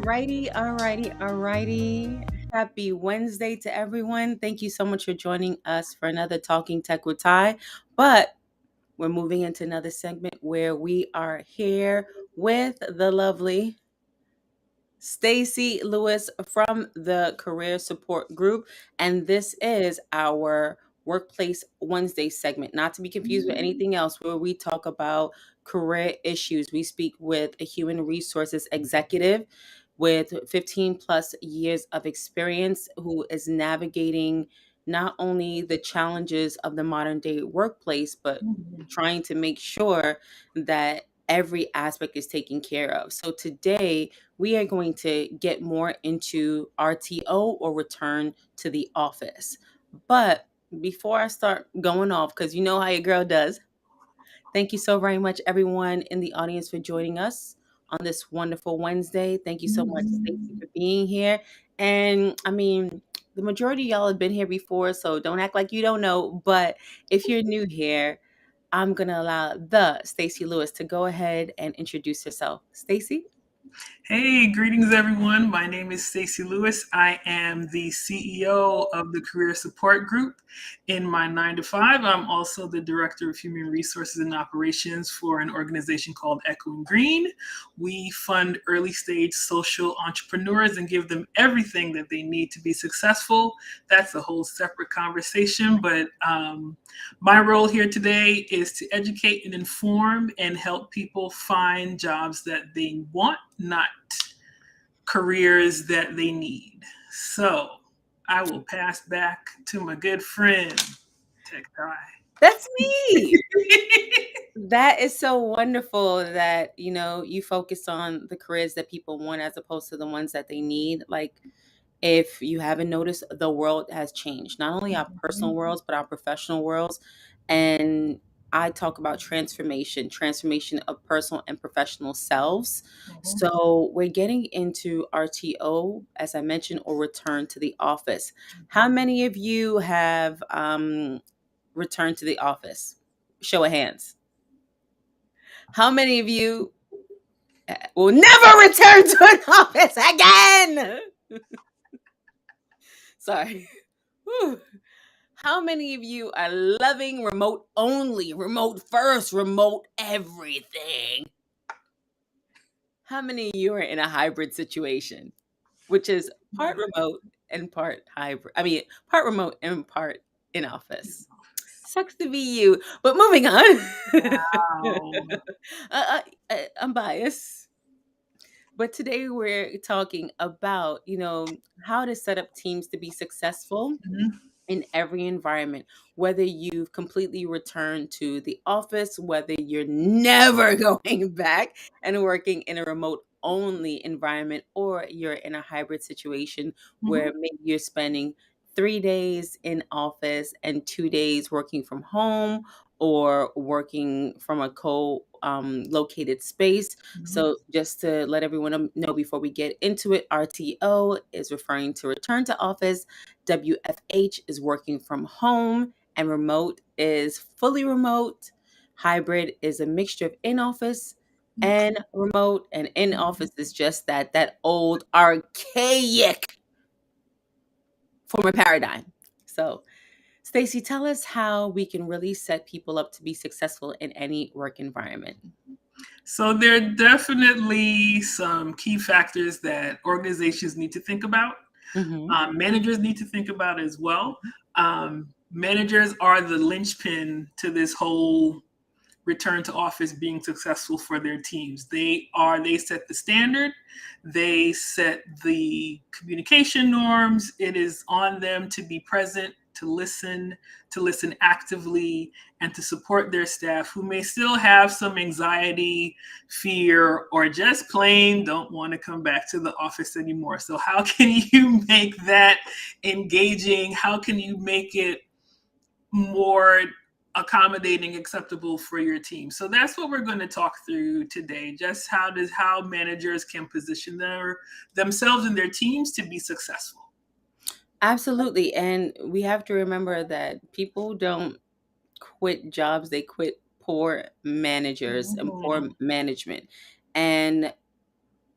Alrighty. Happy Wednesday to everyone. Thank you so much for joining us for another Talking Tech with Ty. But we're moving into another segment where we are here with the lovely Stacy Lewis from the Career Support Group. And this is our Workplace Wednesday segment, not to be confused with anything else, where we talk about career issues. We speak with a human resources executive with 15 plus years of experience who is navigating not only the challenges of the modern day workplace, but trying to make sure that every aspect is taken care of. So today, we are going to get more into RTO or return to the office. But before I start going off, because you know how your girl does, thank you so very much, everyone in the audience, for joining us on this wonderful Wednesday. Thank you so much, Stacey, for being here. And I mean, the majority of y'all have been here before, so don't act like you don't know. But if you're new here, I'm going to allow the Stacy Lewis to go ahead and introduce herself. Stacy? Hey, greetings everyone. My name is Stacy Lewis. I am the CEO of the Career Support Group. In my 9 to 5, I'm also the Director of Human Resources and Operations for an organization called Echo and Green. We fund early stage social entrepreneurs and give them everything that they need to be successful. That's a whole separate conversation, but my role here today is to educate and inform and help people find jobs that they want, not careers that they need. So I will pass back to my good friend, Tech Guy. That's me. That is so wonderful that, you focus on the careers that people want as opposed to the ones that they need. Like, if you haven't noticed, the world has changed, not only our personal worlds, but our professional worlds. And I talk about transformation of personal and professional selves. So we're getting into RTO, as I mentioned, or return to the office. How many of you have returned to the office? Show of hands. How many of you will never return to an office again? Sorry. Whew. How many of you are loving remote only, remote first, remote everything? How many of you are in a hybrid situation, which is part remote and part hybrid? I mean, part remote and part in office. Sucks to be you. But moving on. Wow. I'm biased. But today we're talking about, how to set up teams to be successful in every environment, whether you've completely returned to the office, whether you're never going back and working in a remote only environment, or you're in a hybrid situation where maybe you're spending 3 days in office and 2 days working from home or working from a located space. So just to let everyone know before we get into it, RTO is referring to return to office, WFH is working from home, and remote is fully remote. Hybrid is a mixture of in office and remote, and in office is just that old archaic former paradigm. So, Stacy, tell us how we can really set people up to be successful in any work environment. So there are definitely some key factors that organizations need to think about. Managers need to think about as well. Managers are the linchpin to this whole return to office being successful for their teams. They set the standard, they set the communication norms. It is on them to be present, to listen actively, and to support their staff who may still have some anxiety, fear, or just plain don't want to come back to the office anymore. So how can you make that engaging? How can you make it more accommodating, acceptable for your team? So that's what we're going to talk through today. Just how managers can position themselves and their teams to be successful. Absolutely. And we have to remember that people don't quit jobs, they quit poor managers and poor management. And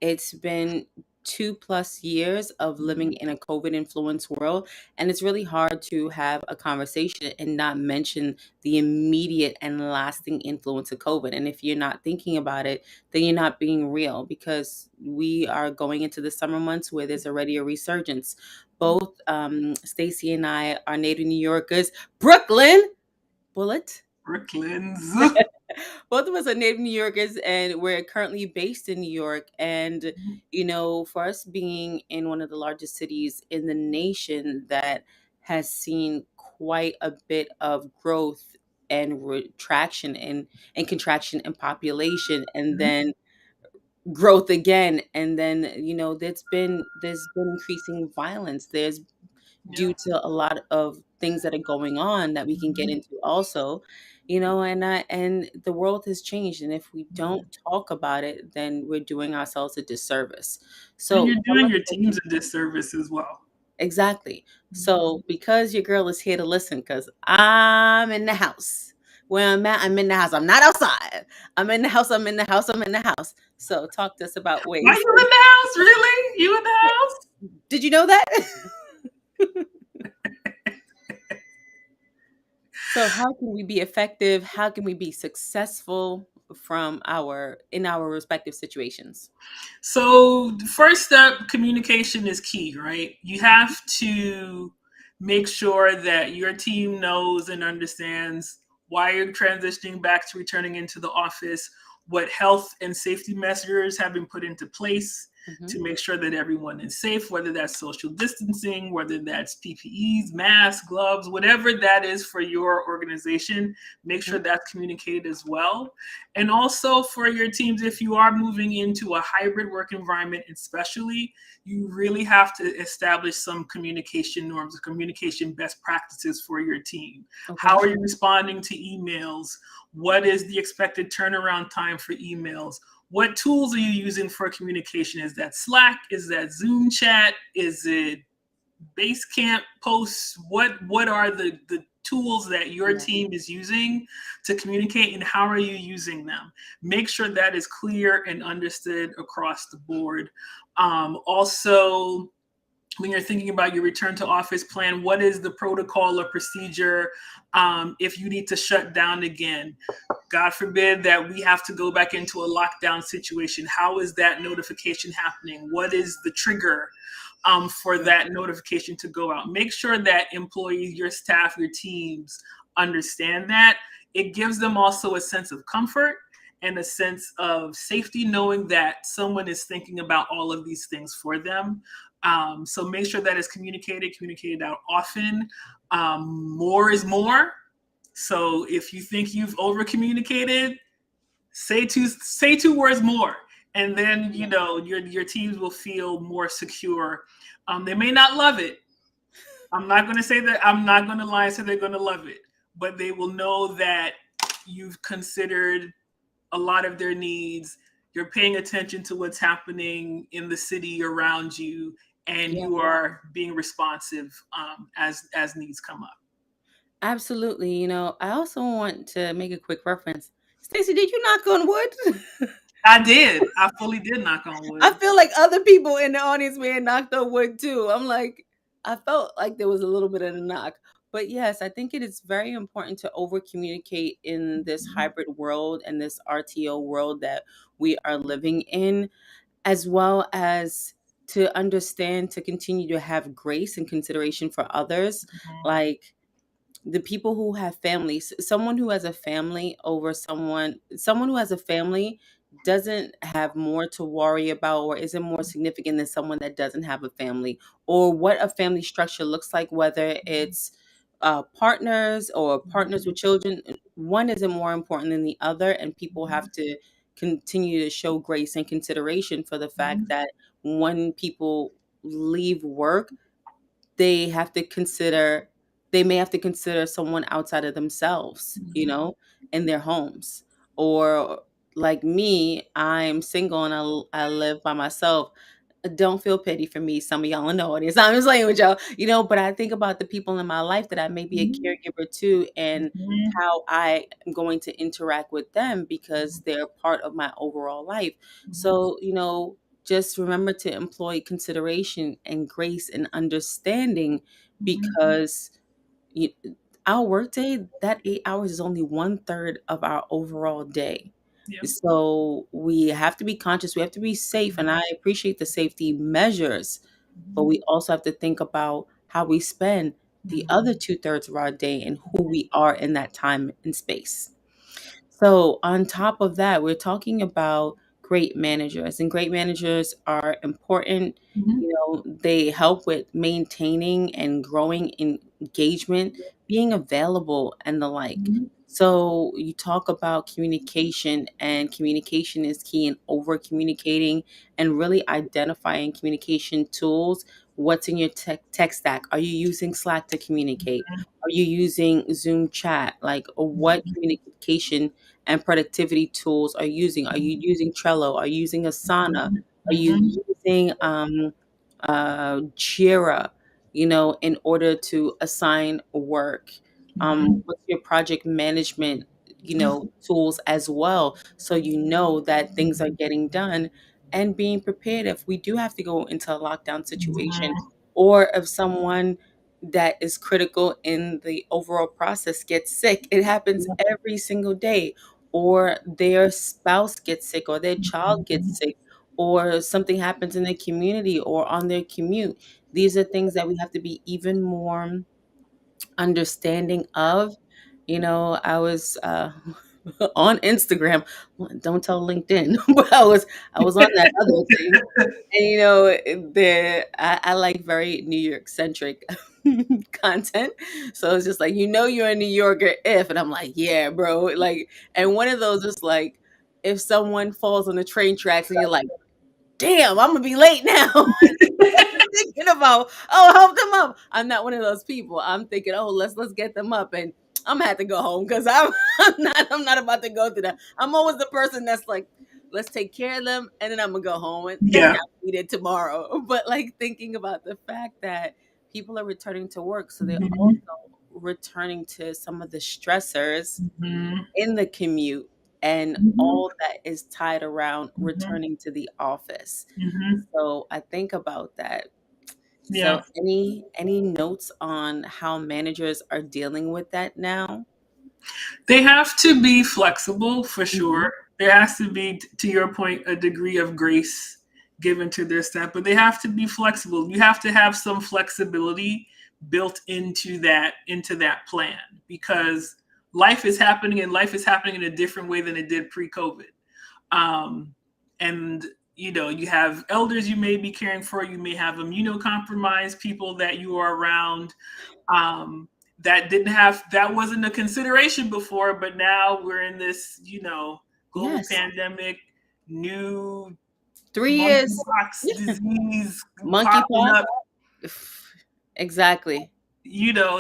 it's been 2+ years of living Mhm. in a COVID influenced world. And it's really hard to have a conversation and not mention the immediate and lasting influence of COVID. And if you're not thinking about it, then you're not being real, because we are going into the summer months where there's already a resurgence. Both Stacy and I are native New Yorkers. Brooklyn, Bullet. Brooklyns. Both of us are native New Yorkers, and we're currently based in New York. And, for us being in one of the largest cities in the nation that has seen quite a bit of growth and retraction and contraction in population, and Mhm. then growth again, and then there's been increasing violence. There's Yeah. due to a lot of things that are going on that we can get Mhm. into also, and the world has changed, and if we don't Mhm. talk about it, then we're doing ourselves a disservice. And So you're some doing of your the teams a disservice as well. exactly. Mhm. So because your girl is here to listen, because I'm in the house where I'm at, I'm in the house, I'm not outside, I'm in the house, I'm in the house, I'm in the house. So talk to us about Why ways. you in the house? Really? You in the house? Did you know that? So how can we be effective? How can we be successful from our in our respective situations? So, the first step, communication is key, right? You have to make sure that your team knows and understands why you're transitioning back to returning into the office, what health and safety measures have been put into place Hmm. to make sure that everyone is safe, whether that's social distancing, whether that's PPEs, masks, gloves, whatever that is for your organization. Make Hmm. sure that's communicated as well. And also for your teams, if you are moving into a hybrid work environment, especially, you really have to establish some communication norms, communication best practices for your team. How Okay. are you responding to emails? What is the expected turnaround time for emails? What tools are you using for communication? Is that Slack? Is that Zoom chat? Is it Basecamp posts? What are the tools that your Yeah. team is using to communicate, and how are you using them? Make sure that is clear and understood across the board. Also, when you're thinking about your return to office plan, what is the protocol or procedure if you need to shut down again? God forbid that we have to go back into a lockdown situation. How is that notification happening? What is the trigger for Yeah. that notification to go out? Make sure that employees, your staff, your teams understand that. It gives them also a sense of comfort and a sense of safety, knowing that someone is thinking about all of these things for them. So make sure that is communicated out often. More is more. So if you think you've over communicated, say two words more, and then Yeah. your teams will feel more secure. They may not love it. I'm not going to say that. I'm not going to lie and say they're going to love it, but they will know that you've considered a lot of their needs. You're paying attention to what's happening in the city around you, and Yeah. you are being responsive as needs come up. Absolutely. I also want to make a quick reference. Stacey, did you knock on wood? I did. I fully did knock on I wood. feel like other people in the audience may have knocked on wood too. I'm like, I felt like there was a little bit of a knock. But yes, I think it is very important to over communicate in this hybrid world and this RTO world that we are living in, as well as to understand to continue to have grace and consideration for others. Mhm. Like, the people who have families, someone who has a family over someone who has a family doesn't have more to worry about or isn't more significant than someone that doesn't have a family, or what a family structure looks like, whether it's partners or partners with children. One isn't more important than the other, and people have to continue to show grace and consideration for the fact Mhm. that when people leave work, they have to consider they may have to consider someone outside of themselves, Mhm. in their homes. Or like me, I'm single and I live by myself. Don't feel pity for me. Some of y'all in the audience. I'm just playing with y'all, but I think about the people in my life that I may be a Mhm. caregiver to, and Mhm. how I am going to interact with them because they're part of my overall life. Mhm. So, just remember to employ consideration and grace and understanding, Mhm. because you, our workday, that 8 hours is only one third of our overall day. Yep. So we have to be conscious, we have to be safe, and I appreciate the safety measures, but Mhm. we also have to think about how we spend the Mhm. other two-thirds of our day and who we are in that time and space. So, on top of that, we're talking about great managers, and great managers are important. Mhm. They help with maintaining and growing engagement, being available, and the like. Mhm. So, you talk about communication, and communication is key in over communicating and really identifying communication tools. What's in your tech stack? Are you using Slack to communicate? Are you using Zoom chat? Like, what communication and productivity tools are you using? Are you using Trello? Are you using Asana? Mhm. Are you Mhm. using Jira, in order to assign work? Mhm. What's your project management, tools as well? So you know that things are getting done and being prepared if we do have to go into a lockdown situation, Mhm. or if someone that is critical in the overall process gets sick. It happens every single day, or their spouse gets sick, or their child gets sick, or something happens in the community or on their commute. These are things that we have to be even more understanding of. I was on Instagram. Well, don't tell LinkedIn, but I was on that other thing, and there I like very New York centric content. So it's just like, you're a New Yorker if, and I'm like, yeah, bro. Like, and one of those is like, if someone falls on the train tracks and you're like, damn, I'm gonna be late now. Thinking about, oh, help them up. I'm not one of those people. I'm thinking, oh, let's get them up, and I'm gonna have to go home because I'm not about to go through that. I'm always the person that's like, let's take care of them, and then I'm gonna go home, and then Yeah. I'll eat it tomorrow. But like, thinking about the fact that people are returning to work, so they're Mhm. also returning to some of the stressors Mhm. in the commute and Mhm. all that is tied around Mhm. returning to the office. Mhm. So I think about that. So Yeah. any notes on how managers are dealing with that now? They have to be flexible for Mhm. sure. There has to be, to your point, a degree of grace given to their staff, but they have to be flexible. You have to have some flexibility built into that plan, because life is happening, and life is happening in a different way than it did pre-COVID. Um, and you have elders you may be caring for. You may have immunocompromised people that you are around, um, that wasn't a consideration before, but now we're in this global Yes. pandemic, new 3 years. monkeypox Yeah. disease popping Monkeypox. up. Exactly.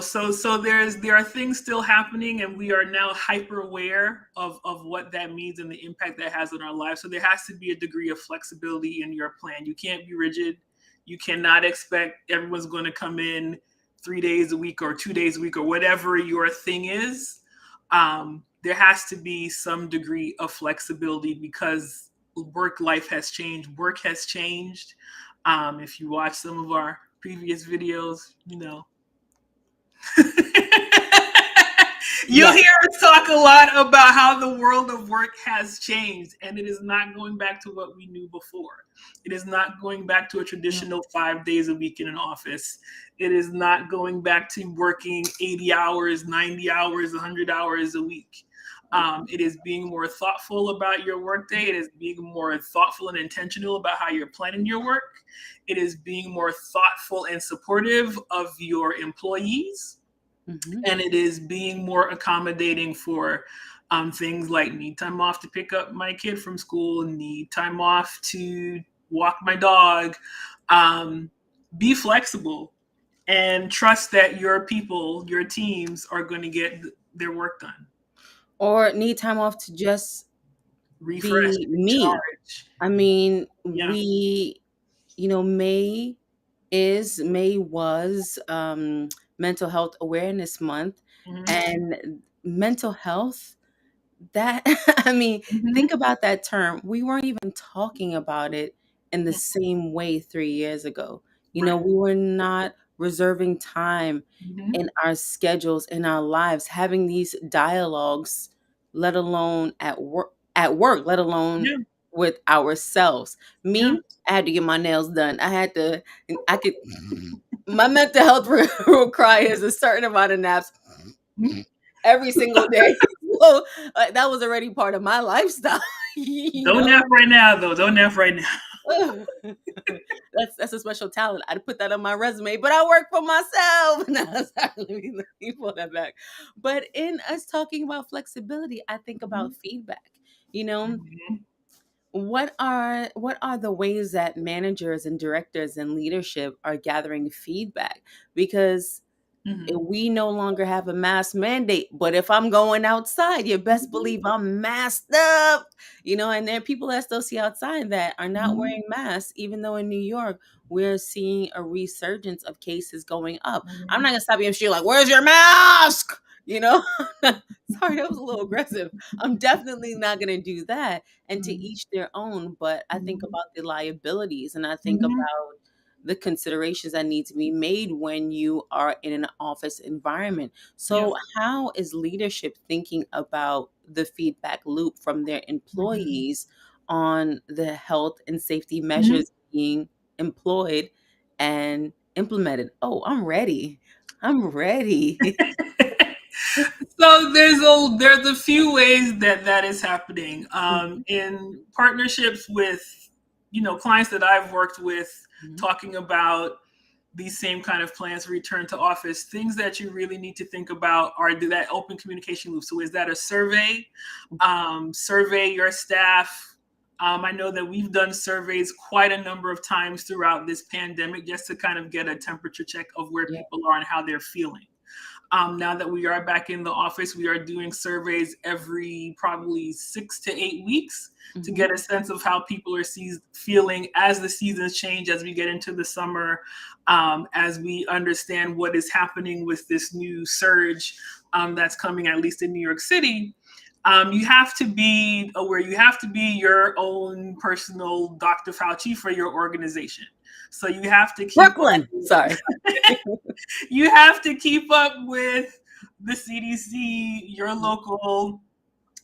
So there are things still happening, and we are now hyper aware of what that means and the impact that has on our lives. So there has to be a degree of flexibility in your plan. You can't be rigid. You cannot expect everyone's going to come in 3 days a week or 2 days a week or whatever your thing is. There has to be some degree of flexibility, because work life has changed. Work has changed. If you watch some of our previous videos, you'll Yes. hear us talk a lot about how the world of work has changed, and it is not going back to what we knew before. It is not going back to a No. traditional 5 days a week in an office. It is not going back to working 80 hours, 90 hours, 100 hours a week. It is being more thoughtful about your workday. It is being more thoughtful and intentional about how you're planning your work. It is being more thoughtful and supportive of your employees, Mhm. and it is being more accommodating for things like need time off to pick up my kid from school, need time off to walk my dog. Um, be flexible and trust that your people, your teams, are going to get their work done. Or need time off to just Refresh, be me. recharge. I mean, Yeah. May was mental health awareness month, Hmm. and mental health, that I mean, think Hmm. about that term. We weren't even talking about it in the same way 3 years ago. Right. We were not reserving time Mhm. in our schedules, in our lives, having these dialogues, let alone at work, let alone Yeah. with ourselves. Yeah. Me, I had to get my nails done. I could, my mental health requires a certain amount of naps every single day. So that was already part of my lifestyle, you Don't know. nap right now, though. Don't nap right now. That's a special talent. I'd put that on my resume, but I work for myself. No, sorry, let me pull that back. But in us talking about flexibility, I think about Mhm. feedback. You know, Mhm. what are the ways that managers and directors and leadership are gathering feedback? Because Mhm. we no longer have a mask mandate, but if I'm going outside, you best Mhm. believe I'm masked up. And there are people that still see outside that are not Mhm. wearing masks, even though in New York we're seeing a resurgence of cases going up. I'm not Mhm. gonna stop you and shoot like, where's your mask? you know Sorry, that was a little aggressive. I'm definitely not gonna do that. And to Mhm. each their own, but I think Mhm. about the liabilities, and I think Mhm. about the considerations that need to be made when you are in an office environment. Yeah. So, how is leadership thinking about the feedback loop from their Mhm. employees on the health and safety Mhm. measures being employed and implemented? Oh, I'm ready. I'm ready. So there's a few ways that that is happening Mhm, in partnerships with clients that I've worked with, mhm, talking about these same kind of plans to return to office. Things that you really need to think about are, do that open communication loop. So is that a survey? Survey your staff. I know that we've done surveys quite a number of times throughout this pandemic, just to kind of get a temperature check of where yeah, people are and how they're feeling. Now that we are back in the office, we are doing surveys every probably 6 to 8 weeks to mhm, get a sense of how people are feeling as the seasons change, as we get into the summer, as we understand what is happening with this new surge that's coming, at least in New York City. You have to be aware, you have to be your own personal Dr. Fauci for your organization. So you have to keep up Brooklyn. Sorry. you have to keep up with the CDC, your local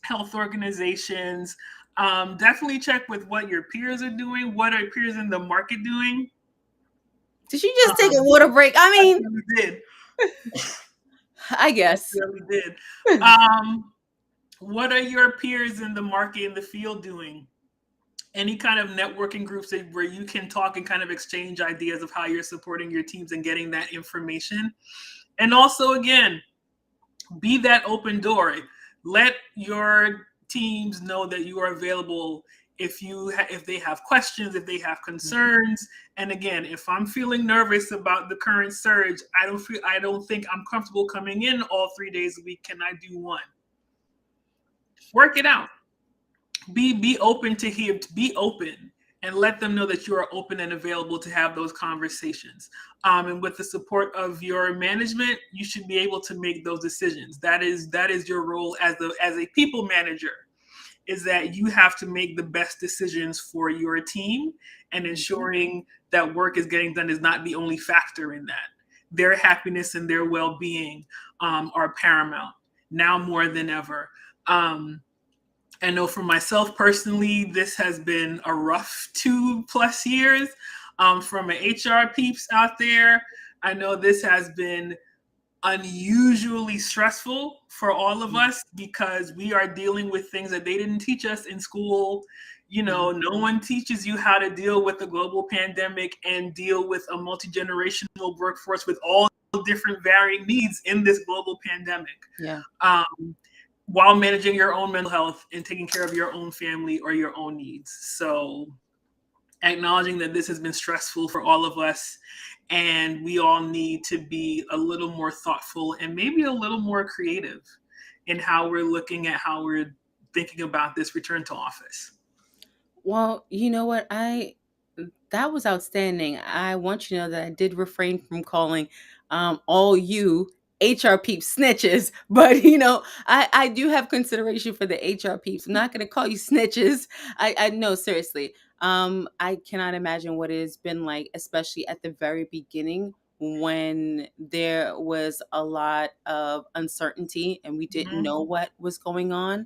health organizations. Definitely check with what your peers are doing. What are peers in the market doing? Did you just take a Um, water break? I I mean, really did. I I guess. really did. Um, what are your peers in the market, in the field, doing? Any kind of networking groups where you can talk and kind of exchange ideas of how you're supporting your teams and getting that information. And also, again, be that open door. Let your teams know that you are available if they have questions, if they have Mhm. concerns. And again, if I'm feeling nervous about the current surge, I don't think I'm comfortable coming in all 3 days a week. Can I do one? Work it out. Be open to hear. Be open and let them know that you are open and available to have those conversations. And with the support of your management, you should be able to make those decisions. That is your role as a people manager, is that you have to make the best decisions for your team, and Mhm. ensuring that work is getting done is not the only factor in that. Their happiness and their well-being are paramount now more than ever. I know for myself personally, this has been a rough 2+ years. From an HR peeps out there, I know this has been unusually stressful for all of us, because we are dealing with things that they didn't teach us in school. Mhm. No one teaches you how to deal with the global pandemic and deal with a multi-generational workforce with all different varying needs in this global pandemic. Yeah. Um, while managing your own mental health and taking care of your own family or your own needs. So, acknowledging that this has been stressful for all of us, and we all need to be a little more thoughtful and maybe a little more creative in how we're looking at how we're thinking about this return to office. Well, you know what? I That was outstanding. I want you to know that I did refrain from calling all you HR peeps snitches, but I do have consideration for the HR peeps. I'm not going to call you snitches. I know, seriously. I cannot imagine what it's been like, especially at the very beginning when there was a lot of uncertainty and we didn't Mhm. know what was going on,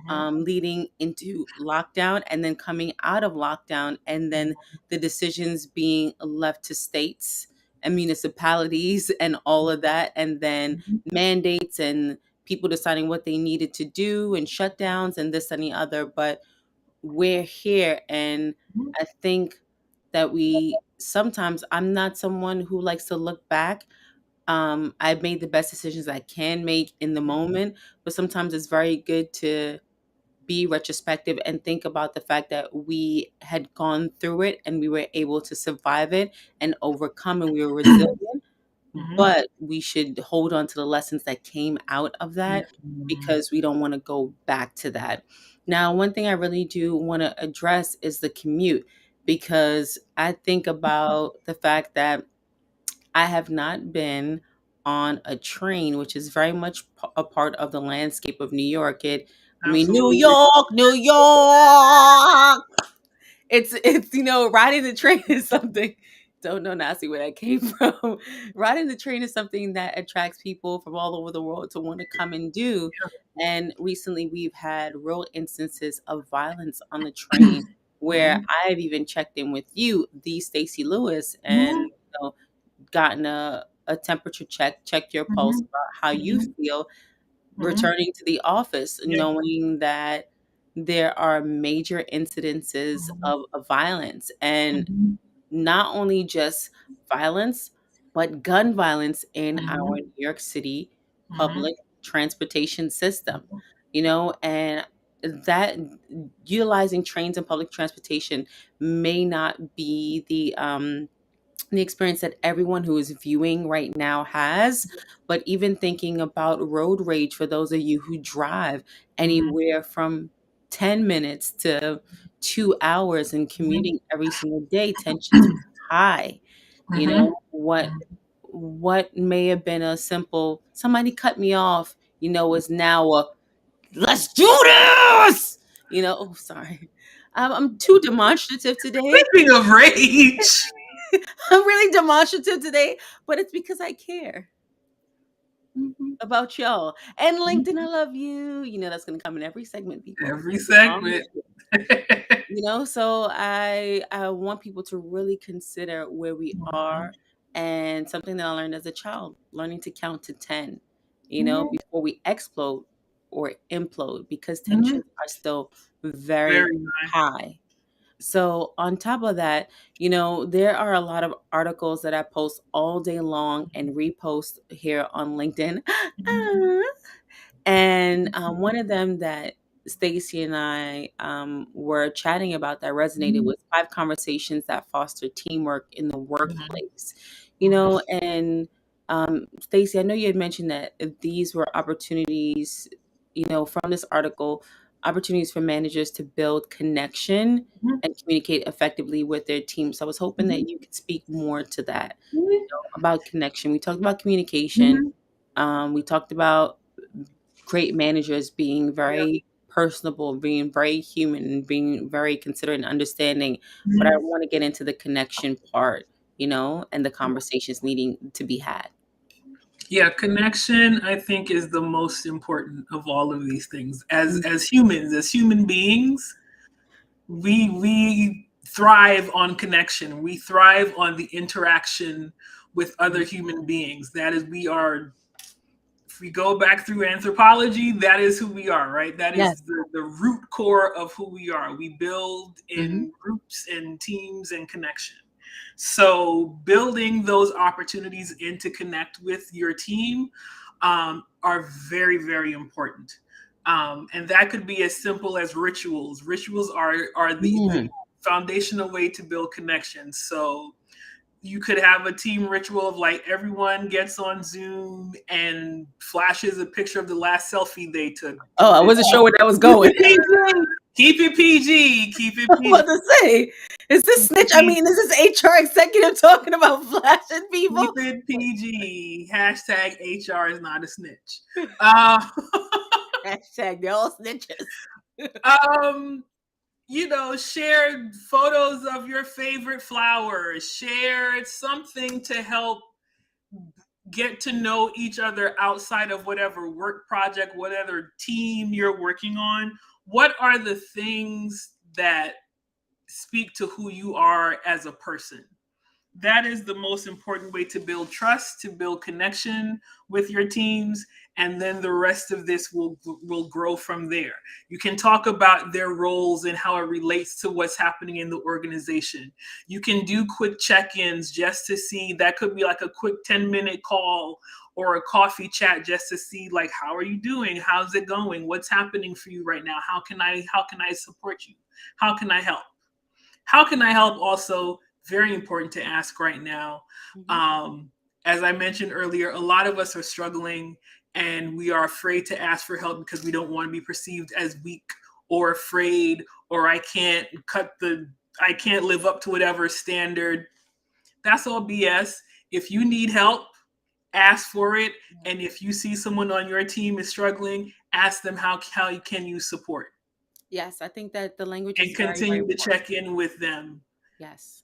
Mhm. leading into lockdown and then coming out of lockdown, and then the decisions being left to states and municipalities and all of that, and then Mhm. mandates and people deciding what they needed to do and shutdowns and this and the other. But we're here, and Mhm. I think that we sometimes, I'm not someone who likes to look back. I've made the best decisions I can make in the moment, but sometimes it's very good to be retrospective and think about the fact that we had gone through it and we were able to survive it and overcome, and we were resilient. Mhm. But we should hold on to the lessons that came out of that, Mhm. because we don't want to go back to that. Now, one thing I really do want to address is the commute, because I think about the fact that I have not been on a train, which is very much a part of the landscape of New York. I mean, New Absolutely. York, New York. It's riding the train is something. Don't know Nasi where that came from. Riding the train is something that attracts people from all over the world to want to come and do. And recently, we've had real instances of violence on the train, where Mhm. I've even checked in with you, the Stacy Lewis, and Mhm. gotten a temperature check, checked your pulse Mhm. about how you Mhm. feel Mhm. returning to the office, Yeah. knowing that there are major incidences Mhm. of violence, and Mhm. not only just violence, but gun violence in our Mhm. New York City Mhm. public transportation system. And that utilizing trains and public transportation may not be the experience that everyone who is viewing right now has, but even thinking about road rage for those of you who drive Mhm. anywhere from 10 minutes to 2 hours and Mhm. commuting every single day, tensions are high. You know, Mhm. what may have been a simple somebody cut me off, is now a let's do this. Oh, sorry. I'm too demonstrative today. Speaking of rage. I'm really demonstrative today, but it's because I care Mhm. about y'all. And LinkedIn, Mhm. I love you. That's going to come in every segment, people. Every I promise segment. you. So I want people to really consider where we are, and something that I learned as a child, learning to count to 10, Mhm. before we explode or implode, because Mhm. tensions are still very Very nice. high. So, on top of that, there are a lot of articles that I post all day long and repost here on LinkedIn. Mhm. And one of them that Stacy and I were chatting about that resonated Mhm. was 5 conversations that foster teamwork in the Mhm. workplace. Mhm. And Stacy, I know you had mentioned that if these were opportunities, from this article, opportunities for managers to build connection Mhm. and communicate effectively with their team. So I was hoping Mhm. that you could speak more to that, Mhm. about connection. We talked about communication. Mhm. We talked about great managers being Yeah. very personable, being very human, and being very considerate and understanding. But I Mhm. want to get into the connection part, and the conversations needing to be had. Yeah, connection I think is the most important of all of these things. As Mm. as humans, as human beings, we thrive on connection. We thrive on the interaction with other human beings. That is, we are, if we go back through anthropology, that is who we are, right? That Yes. is the root core of who we are. We build Hmm. in groups and teams and connection. So building those opportunities in to connect with your team are very, very important. And that could be as simple as rituals. Rituals are the Mm. foundational way to build connections. So you could have a team ritual of like everyone gets on Zoom and flashes a picture of the last selfie they took. Oh, I wasn't sure where that was going. Keep it PG. Keep it I'm PG. about to say, is this Keep it snitch? I PG. mean, is this HR executive talking about flashing people? Keep it PG. Hashtag HR is not a snitch. Uh, Hashtag they're all snitches. um, shared photos of your favorite flowers, shared something to help get to know each other outside of whatever work project, whatever team you're working on. What are the things that speak to who you are as a person? That is the most important way to build trust, to build connection with your teams, and then the rest of this will grow from there. You can talk about their roles and how it relates to what's happening in the organization. You can do quick check-ins just to see. That could be like a quick 10-minute call or a coffee chat just to see, like, how are you doing? How's it going? What's happening for you right now? How can I support you? How can I help? How can I help? Also, very important to ask right now. Mhm. Um, as I mentioned earlier, a lot of us are struggling and we are afraid to ask for help because we don't want to be perceived as weak or afraid, or I can't live up to whatever standard. That's all BS. If you need help, ask for it. And if you see someone on your team is struggling, ask them how can you support, Yes, I think that the language and is very, very continue to important. check in with them Yes.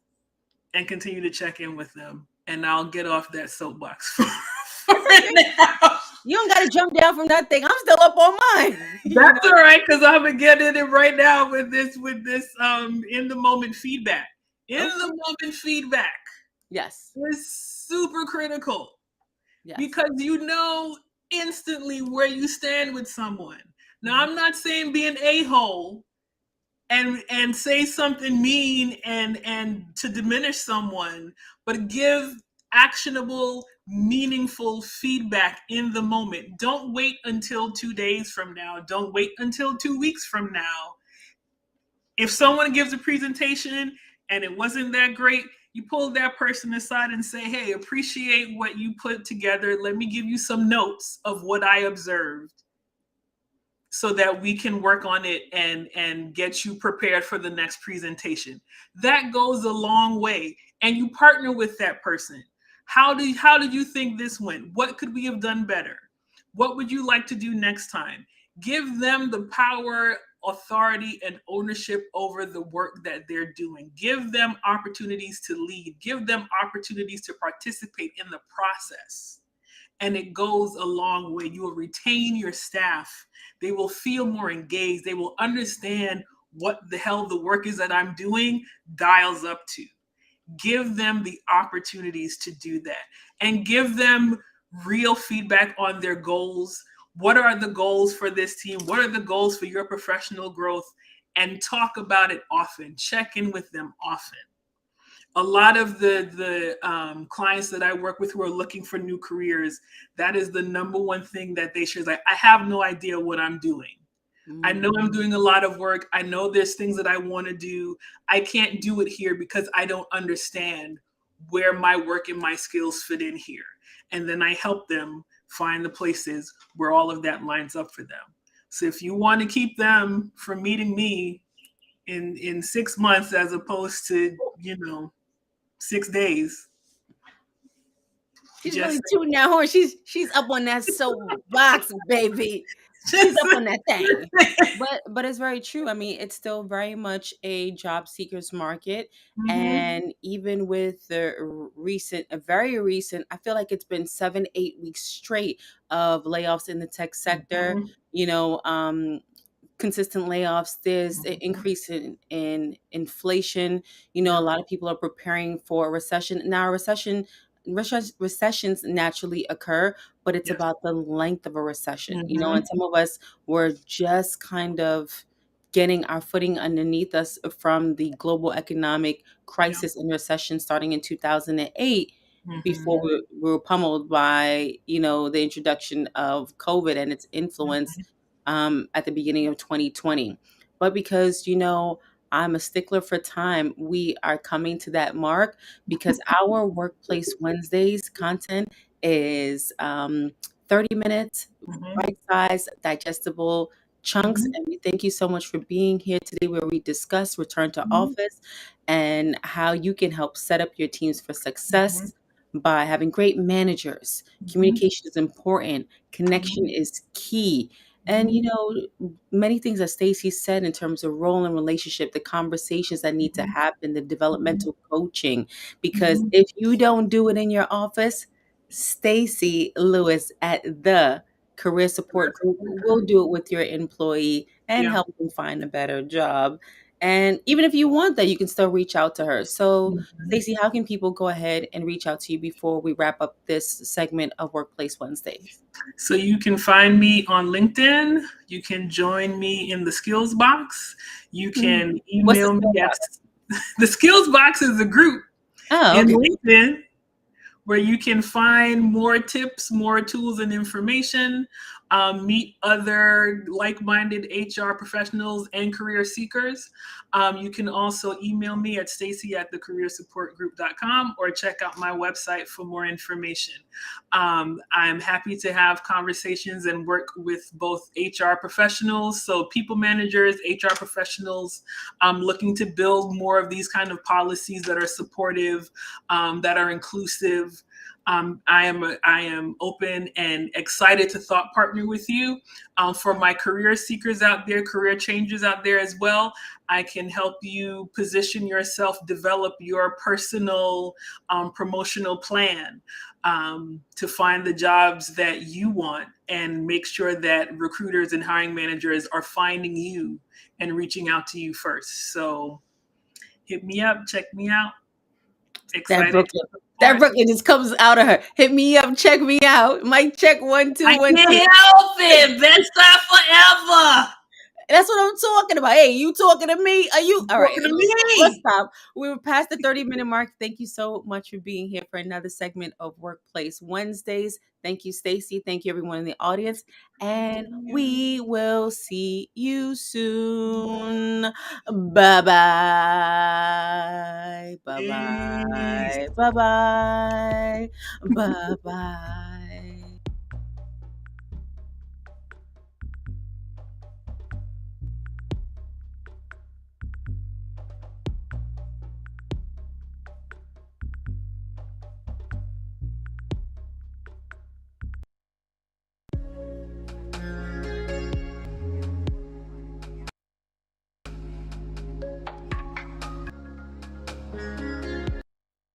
and continue to check in with them. And I'll get off that soapbox for It's okay. now. You don't got to jump down from that thing. I'm still up on mine. That's all right, because I'm gonna get in it right now with this in the moment feedback. In the Okay. moment feedback Yes. is super critical Yes. because you know instantly where you stand with someone. Now, Mhm. I'm not saying be an a-hole and say something mean and to diminish someone, but give actionable, meaningful feedback in the moment. Don't wait until 2 days from now. Don't wait until 2 weeks from now. If someone gives a presentation and it wasn't that great, you pull that person aside and say, hey, appreciate what you put together. Let me give you some notes of what I observed so that we can work on it and get you prepared for the next presentation. That goes a long way. And you partner with that person. How did you think this went? What could we have done better? What would you like to do next time? Give them the power, authority, and ownership over the work that they're doing. Give them opportunities to lead. Give them opportunities to participate in the process, and it goes a long way. You will retain your staff. They will feel more engaged. They will understand what the hell the work is that I'm doing dials up to. Give them the opportunities to do that and give them real feedback on their goals. What are the goals for this team? What are the goals for your professional growth? And talk about it often. Check in with them often. A lot of the clients that I work with who are looking for new careers, that is the number one thing that they share is like, I have no idea what I'm doing. I know I'm Mm. doing a lot of work. I know there's things that I want to do. I can't do it here because I don't understand where my work and my skills fit in here. And then I help them find the places where all of that lines up for them. So if you want to keep them from meeting me in 6 months as opposed to, 6 days, She's really just tooting that horn. She's up on that soapbox, baby. She's just up on that thing. But it's very true. I mean, it's still very much a job seekers market. mm-hmm, And even with the recent, a very recent, I feel like it's been 7, 8 weeks straight of layoffs in the tech sector. mm-hmm, You know, consistent layoffs. There's an mm-hmm, increase in inflation. A yeah, lot of people are preparing for a recession. Now, recessions naturally occur, but it's yes, about the length of a recession. And mm-hmm, some of us were just kind of getting our footing underneath us from the global economic yeah, crisis and recession starting in 2008, before mm-hmm, we were pummeled by the introduction of COVID and its influence at the beginning of 2020. But because, I'm a stickler for time, we are coming to that mark because our Workplace Wednesdays content is 30 minutes, mm-hmm, bite sized, digestible chunks. mm-hmm, And we thank you so much for being here today, where we discuss return to mm-hmm, office and how you can help set up your teams for mm-hmm, success by having great managers. mm-hmm, Communication is important, connection mm-hmm, is key. And Mhm. many things that Stacy said in terms of role and relationship, the conversations that need to Mhm. happen, the Mhm. developmental coaching. Because Mhm. if you don't do it in your office, Stacy Lewis at the Career Support Correct. Group will do it with your employee and Yeah. help them find a better job. And even if you want that, you can still reach out to her. So, Mhm. Stacy, how can people go ahead and reach out to you before we wrap up this segment of Workplace Wednesdays? So you can find me on LinkedIn. You can join me in the skills box. You Mhm. can What's the email skill me at box? the skills box is a group Oh, in okay. LinkedIn where you can find more tips, more tools and information, meet other like minded HR professionals and career seekers. You can also email me at stacy at thecareersupportgroup.com or check out my website for more information. I'm happy to have conversations and work with both HR professionals, so people managers, HR professionals, looking to build more of these kind of policies that are supportive, that are inclusive. I am open and excited to thought partner with you. For my career seekers out there, career changers out there as well, I can help you position yourself, develop your personal promotional plan, to find the jobs that you want and make sure that recruiters and hiring managers are finding you and reaching out to you first. So hit me up, check me out. That Excited to Brooklyn. That support. Brooklyn just comes out of her. Hit me up, check me out. Mic check one, two, I one, can't two. help it. Best time forever. That's what I'm talking about. Hey, you talking to me? Are you You all right? talking to Let's me? stop. We were past the 30-minute mark. Thank you so much for being here for another segment of Workplace Wednesdays. Thank you, Stacy. Thank you, everyone in the audience. And we will see you soon. Bye bye. Bye bye. Peace. Bye bye. Bye bye.